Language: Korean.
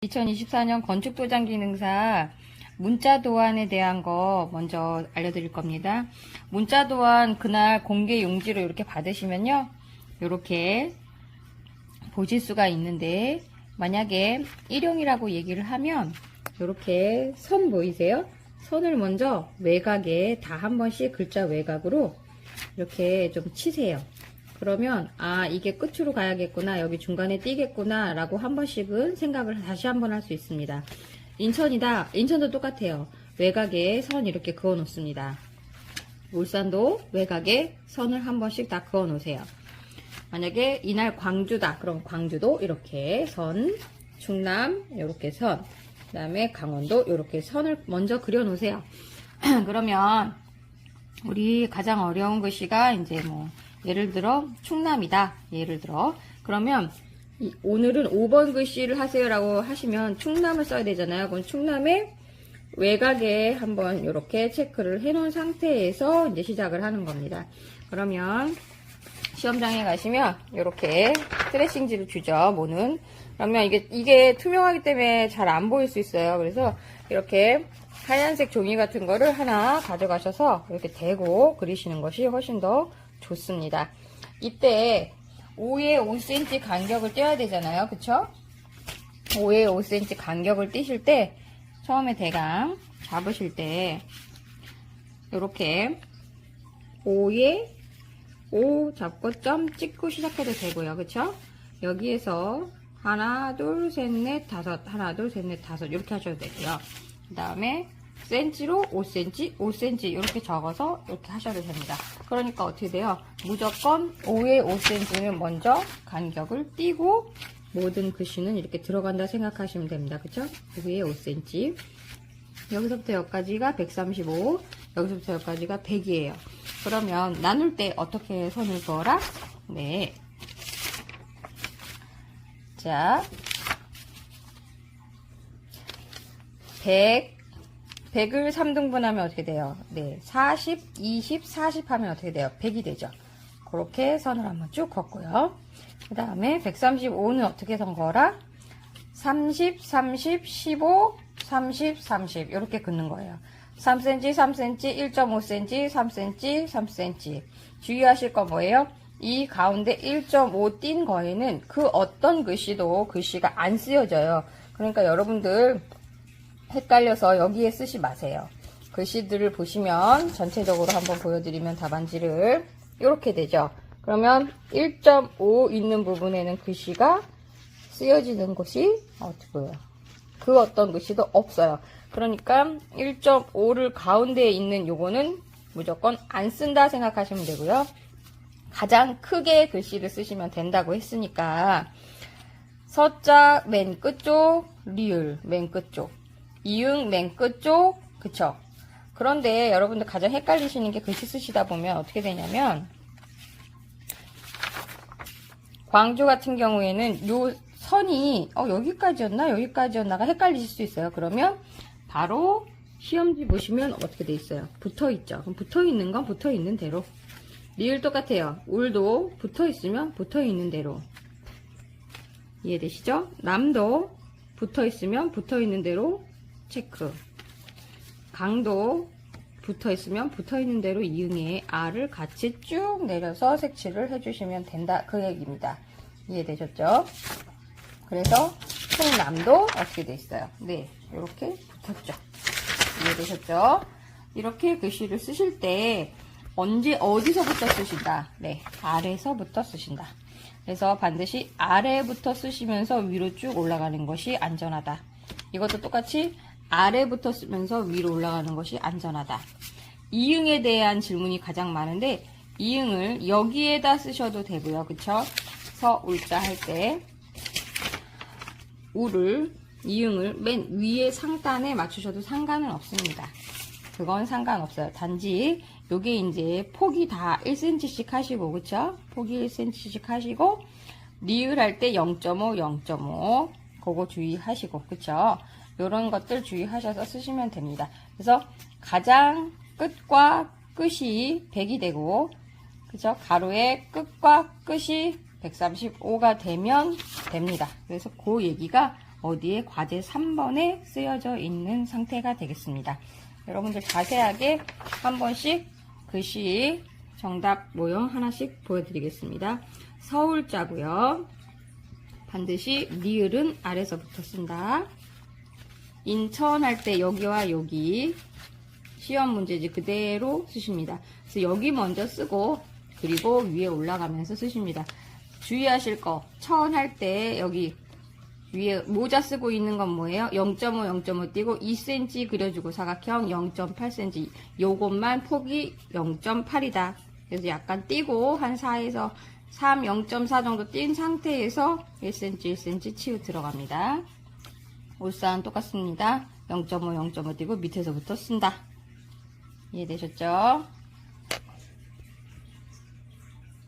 2024년 건축도장기능사 문자 도안에 대한 거 먼저 알려드릴 겁니다. 문자 도안 그날 공개 용지로 이렇게 받으시면요, 이렇게 보실 수가 있는데, 만약에 일용이라고 얘기를 하면 이렇게 선 보이세요? 선을 먼저 외곽에 다 한 번씩 글자 외곽으로 이렇게 좀 치세요. 그러면 이게 끝으로 가야겠구나, 여기 중간에 띄겠구나 라고 한 번씩은 생각을 다시 한번 할 수 있습니다. 인천이다, 인천도 똑같아요. 외곽에 선 이렇게 그어 놓습니다. 울산도 외곽에 선을 한 번씩 다 그어 놓으세요. 만약에 이날 광주다, 그럼 광주도 이렇게 선, 충남 이렇게 선, 그 다음에 강원도 이렇게 선을 먼저 그려 놓으세요. 그러면 우리 가장 어려운 글씨가 이제 예를 들어 충남이다, 예를 들어. 그러면 오늘은 5번 글씨를 하세요라고 하시면 충남을 써야 되잖아요. 그럼 충남의 외곽에 한번 이렇게 체크를 해 놓은 상태에서 이제 시작을 하는 겁니다. 그러면 시험장에 가시면 이렇게 트레싱지를 주죠, 모는. 그러면 이게 투명하기 때문에 잘 안 보일 수 있어요. 그래서 이렇게 하얀색 종이 같은 거를 하나 가져가셔서 이렇게 대고 그리시는 것이 훨씬 더 좋습니다. 이때 5에 5cm 간격을 떼야 되잖아요. 그쵸? 5에 5cm 간격을 떼실 때 처음에 대강 잡으실 때 이렇게 5에 5 잡고 점 찍고 시작해도 되고요. 그쵸? 여기에서 하나 둘 셋 넷 다섯, 하나 둘 셋 넷 다섯 이렇게 하셔도 되고요. 그 다음에 센치로 5cm, 5cm 이렇게 적어서 이렇게 하셔도 됩니다. 그러니까 어떻게 돼요? 무조건 5에 5cm는 먼저 간격을 띄고 모든 글씨는 이렇게 들어간다 생각하시면 됩니다. 그쵸? 5에 5cm. 여기서부터 여기까지가 135, 여기서부터 여기까지가 100이에요. 그러면 나눌 때 어떻게 선을 그어라? 네. 자, 100을 3등분 하면 어떻게 돼요? 네, 40, 20, 40 하면 어떻게 돼요? 100이 되죠. 그렇게 선을 한번 쭉 걷고요. 그 다음에 135는 어떻게 선 거라? 30, 30, 15, 30, 30 이렇게 긋는 거예요. 3cm, 3cm, 1.5cm, 3cm, 3cm. 주의하실 건 뭐예요? 이 가운데 1.5 띈 거에는 그 어떤 글씨가 안 쓰여져요. 그러니까 여러분들 헷갈려서 여기에 쓰지 마세요. 글씨들을 보시면 전체적으로 한번 보여드리면 답안지를 이렇게 되죠. 그러면 1.5 있는 부분에는 글씨가 쓰여지는 곳이 어떻게 보여요? 그 어떤 글씨도 없어요. 그러니까 1.5를 가운데에 있는 요거는 무조건 안 쓴다 생각하시면 되고요. 가장 크게 글씨를 쓰시면 된다고 했으니까 서자 맨 끝쪽, 리을 맨 끝쪽, 이응 맨 끝쪽, 그쵸? 그런데 여러분들 가장 헷갈리시는 게 글씨 쓰시다 보면 어떻게 되냐면, 광주 같은 경우에는 요 선이 여기까지였나가 헷갈리실 수 있어요. 그러면 바로 시험지 보시면 어떻게 돼 있어요? 붙어 있죠. 그럼 붙어 있는 건 붙어 있는 대로. 리을 똑같아요. 울도 붙어 있으면 붙어 있는 대로. 이해되시죠? 남도 붙어 있으면 붙어 있는 대로 체크. 강도 붙어 있으면 붙어 있는 대로 이응의 아를 같이 쭉 내려서 색칠을 해주시면 된다, 그 얘기입니다. 이해되셨죠? 그래서 충남도 어떻게 돼 있어요? 네, 이렇게 붙었죠. 이해되셨죠? 이렇게 글씨를 쓰실 때 어디서부터 쓰신다? 네, 아래서부터 쓰신다. 그래서 반드시 아래부터 쓰시면서 위로 쭉 올라가는 것이 안전하다. 이것도 똑같이 아래부터 쓰면서 위로 올라가는 것이 안전하다. 이응에 대한 질문이 가장 많은데 이응을 여기에다 쓰셔도 되고요. 그쵸? 서울자 할 때 이응을 맨 위에 상단에 맞추셔도 상관은 없습니다. 그건 상관없어요. 단지 요게 이제 폭이 다 1cm씩 하시고, 그쵸? 폭이 1cm씩 하시고, 리을 할 때 0.5, 0.5 그거 주의하시고, 그쵸? 요런 것들 주의하셔서 쓰시면 됩니다. 그래서 가장 끝과 끝이 100이 되고, 그죠? 가로의 끝과 끝이 135가 되면 됩니다. 그래서 그 얘기가 어디에 과제 3번에 쓰여져 있는 상태가 되겠습니다. 여러분들 자세하게 한 번씩 글씨 정답 모형 하나씩 보여드리겠습니다. 서울자고요. 반드시 니을은 아래서부터 쓴다. 인천 할 때 여기와 여기 시험 문제지 그대로 쓰십니다. 그래서 여기 먼저 쓰고 그리고 위에 올라가면서 쓰십니다. 주의하실 거, 천 할 때 여기 위에 모자 쓰고 있는 건 뭐예요? 0.5, 0.5 띄고 2cm 그려주고 사각형 0.8cm. 요것만 폭이 0.8이다. 그래서 약간 띄고 한 4에서 3, 0.4 정도 띈 상태에서 1cm, 1cm 치우 들어갑니다. 올산 똑같습니다. 0.5, 0.5 띄고 밑에서부터 쓴다. 이해되셨죠?